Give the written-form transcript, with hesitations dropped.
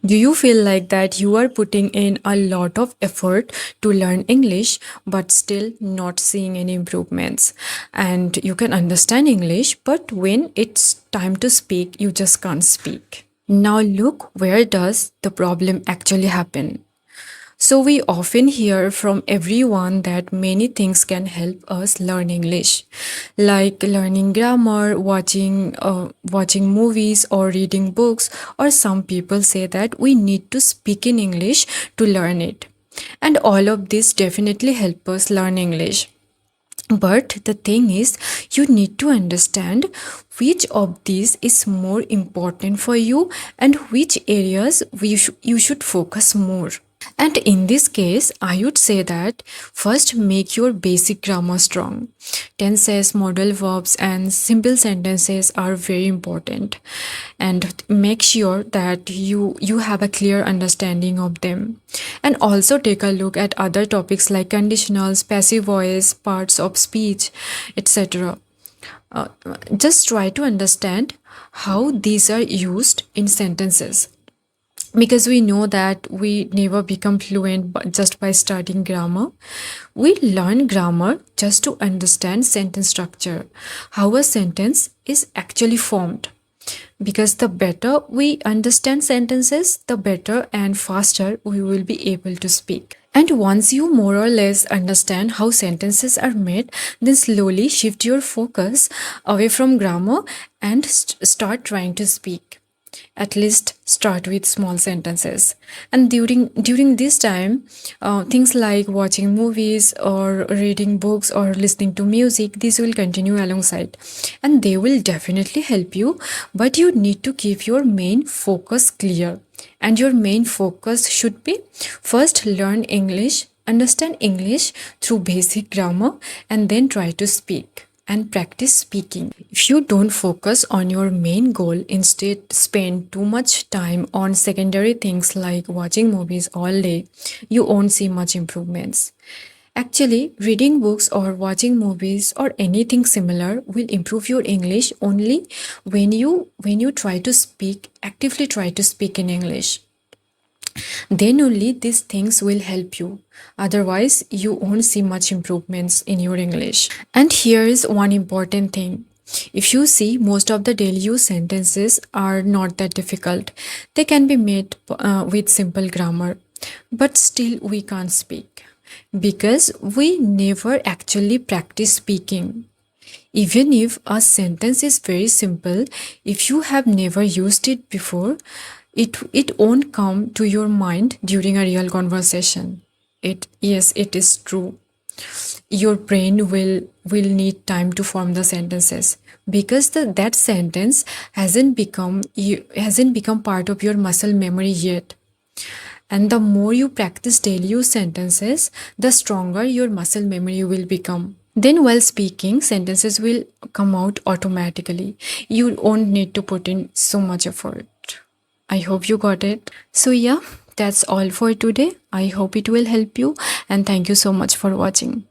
Do you feel like that you are putting in a lot of effort to learn English but still not seeing any improvements? And you can understand English, but when it's time to speak, you just can't speak. Now look, where does the problem actually happen? So, we often hear from everyone that many things can help us learn English, like learning grammar, watching movies, or reading books. Or some people say that we need to speak in English to learn it. And all of this definitely help us learn English. But the thing is, you need to understand which of these is more important for you and which areas you should focus more. And in this case, I would say that first make your basic grammar strong. Tenses, modal verbs, and simple sentences are very important. And make sure that you have a clear understanding of them. And also take a look at other topics like conditionals, passive voice, parts of speech, etc. Uh, just try to understand how these are used in sentences, because we know that we never become fluent just by studying grammar. We learn grammar just to understand sentence structure, how a sentence is actually formed. Because the better we understand sentences, the better and faster we will be able to speak. And once you more or less understand how sentences are made, then slowly shift your focus away from grammar and start trying to speak. At least start with small sentences. And during this time, things like watching movies or reading books or listening to music, these will continue alongside, and they will definitely help you. But you need to keep your main focus clear, and your main focus should be first learn English, understand English through basic grammar, and then try to speak and practice speaking. If you don't focus on your main goal, instead spend too much time on secondary things like watching movies all day, you won't see much improvements. Actually, reading books or watching movies or anything similar will improve your English only when you try to speak, actively try to speak in English. Then only these things will help you. Otherwise, you won't see much improvements in your English. And here is one important thing. If you see, most of the daily use sentences are not that difficult. They can be made with simple grammar, but still we can't speak because we never actually practice speaking. Even if a sentence is very simple, if you have never used it before, it won't come to your mind during a real conversation. It is true. Your brain will need time to form the sentences because that sentence hasn't become part of your muscle memory yet. And the more you practice daily use sentences, the stronger your muscle memory will become. Then, while speaking, sentences will come out automatically. You won't need to put in so much effort. I hope you got it. So, yeah, that's all for today. I hope it will help you, and thank you so much for watching.